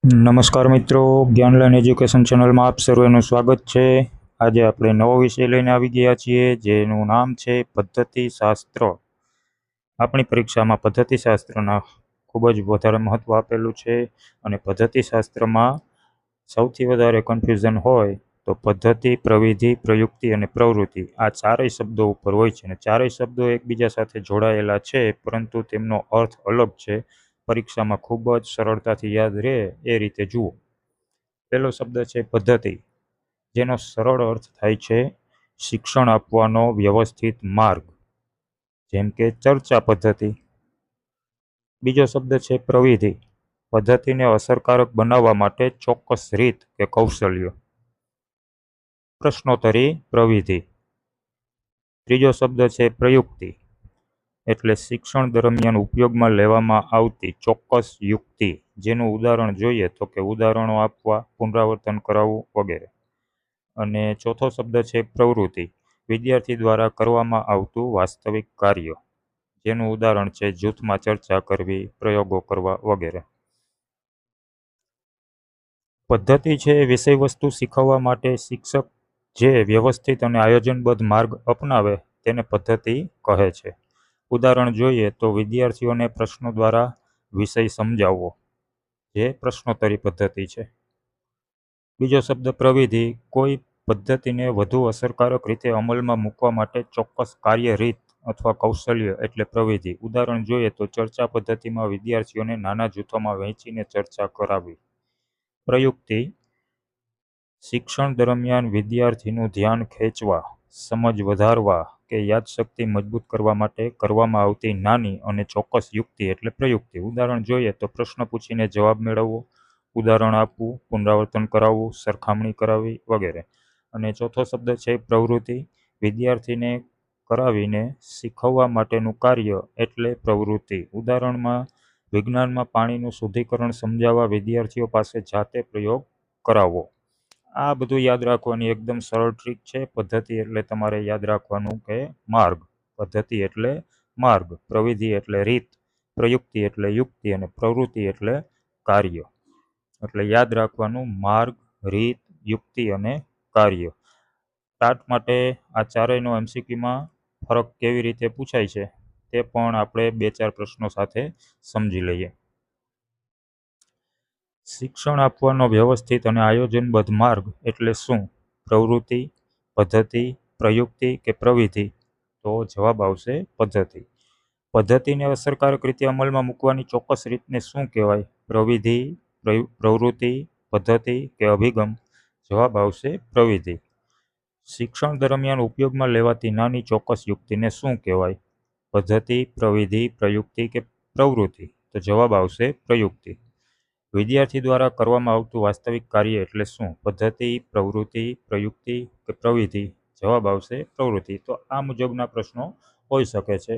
નમસ્કાર મિત્રો, જ્ઞાનલાન એજ્યુકેશન ચેનલમાં આપ સર્વેનું સ્વાગત છે। આજે આપણે નવો વિષય લઈને આવી ગયા છીએ, જેનું નામ છે પદ્ધતિશાસ્ત્ર। આપણી પરીક્ષામાં પદ્ધતિશાસ્ત્રના ખૂબ જ વધારે મહત્ત્વ આપેલું છે અને પદ્ધતિશાસ્ત્રમાં સૌથી વધારે કન્ફ્યુઝન હોય તો પદ્ધતિ, પ્રવિધિ, પ્રયુક્તિ અને પ્રવૃત્તિ આ ચારેય શબ્દો ઉપર હોય છે અને ચારેય શબ્દો એકબીજા સાથે જોડાયેલા છે, પરંતુ તેમનો અર્થ અલગ છે। પરીક્ષામાં ખૂબ જ સરળતાથી યાદ રહે એ રીતે જુઓ। પહેલો શબ્દ છે પદ્ધતિ, જેનો સરળ અર્થ થાય છે શિક્ષણ આપવાનો વ્યવસ્થિત માર્ગ, જેમ કે ચર્ચા પદ્ધતિ। બીજો શબ્દ છે પ્રવિધિ, પદ્ધતિને અસરકારક બનાવવા માટે ચોક્કસ રીત કે કૌશલ્ય, પ્રશ્નોત્તરી પ્રવિધિ। ત્રીજો શબ્દ છે પ્રયુક્તિ, એટલે શિક્ષણ દરમિયાન ઉપયોગમાં લેવામાં આવતી ચોક્કસ યુક્તિ, જેનું ઉદાહરણ જોઈએ તો કે ઉદાહરણો આપવા, પુનરાવર્તન કરાવવું વગેરે। અને ચોથો શબ્દ છે પ્રવૃત્તિ, વિદ્યાર્થી દ્વારા કરવામાં આવતું વાસ્તવિક કાર્ય, જેનું ઉદાહરણ છે જૂથમાં ચર્ચા કરવી, પ્રયોગો કરવા વગેરે। પદ્ધતિ છે વિષયવસ્તુ શીખવવા માટે શિક્ષક જે વ્યવસ્થિત અને આયોજનબદ્ધ માર્ગ અપનાવે તેને પદ્ધતિ કહે છે। ઉદાહરણ જોઈએ તો વિદ્યાર્થીઓને પ્રશ્નો દ્વારા વિષય સમજાવવો, જે પ્રશ્નોત્તરી પદ્ધતિ છે। બીજો શબ્દ પ્રવિધિ, કોઈ પદ્ધતિને વધુ અસરકારક રીતે અમલમાં મૂકવા માટે ચોક્કસ કાર્ય રીત અથવા કૌશલ્ય એટલે પ્રવિધિ। ઉદાહરણ જોઈએ તો ચર્ચા પદ્ધતિમાં વિદ્યાર્થીઓને નાના જૂથોમાં વહેંચીને ચર્ચા કરાવી। પ્રયુક્તિ, શિક્ષણ દરમિયાન વિદ્યાર્થીનું ધ્યાન ખેંચવા, સમજ વધારવા કે યાદશક્તિ મજબૂત કરવા માટે કરવામાં આવતી નાની અને ચોક્કસ યુક્તિ એટલે પ્રયુક્તિ। ઉદાહરણ જોઈએ તો પ્રશ્ન પૂછીને જવાબ મેળવવો, ઉદાહરણ આપવું, પુનરાવર્તન કરાવવું, સરખામણી કરાવવી વગેરે। અને ચોથો શબ્દ છે પ્રવૃત્તિ, વિદ્યાર્થીને કરાવીને શીખવવા માટેનું કાર્ય એટલે પ્રવૃત્તિ। ઉદાહરણમાં વિજ્ઞાનમાં પાણીનું શુદ્ધિકરણ સમજાવવા વિદ્યાર્થીઓ પાસે જાતે પ્રયોગ કરાવવો। આ બધું યાદ રાખવાની એકદમ સરળ ટ્રીક છે। પદ્ધતિ એટલે તમારે યાદ રાખવાનું કે માર્ગ, પદ્ધતિ એટલે માર્ગ, પ્રવિધિ એટલે રીત, પ્રયુક્તિ એટલે યુક્તિ અને પ્રવૃત્તિ એટલે કાર્ય। એટલે યાદ રાખવાનું માર્ગ, રીત, યુક્તિ અને કાર્ય। ટાટ માટે આ ચારેયનો એમસીક્યુમાં ફરક કેવી રીતે પૂછાય છે તે પણ આપણે 2-4 પ્રશ્નો સાથે સમજી લઈએ। શિક્ષણ આપવાનો વ્યવસ્થિત અને આયોજનબદ્ધ માર્ગ એટલે શું? પ્રવૃત્તિ, પદ્ધતિ, પ્રયુક્તિ કે પ્રવિધિ? તો જવાબ આવશે પદ્ધતિ। પદ્ધતિને અસરકારક રીતે અમલમાં મૂકવાની ચોક્કસ રીતને શું કહેવાય? પ્રવિધિ, પ્રવૃત્તિ, પદ્ધતિ કે અભિગમ? જવાબ આવશે પ્રવિધિ। શિક્ષણ દરમિયાન ઉપયોગમાં લેવાતી નાની ચોક્કસ યુક્તિને શું કહેવાય? પદ્ધતિ, પ્રવિધિ, પ્રયુક્તિ કે પ્રવૃત્તિ? તો જવાબ આવશે પ્રયુક્તિ। વિદ્યાર્થી દ્વારા કરવામાં આવતું વાસ્તવિક કાર્ય એટલે શું? પદ્ધતિ, પ્રવૃત્તિ, પ્રયુક્તિ કે પ્રવિધિ? જવાબ આવશે પ્રવૃત્તિ। તો આ મુજબના પ્રશ્નો હોઈ શકે છે।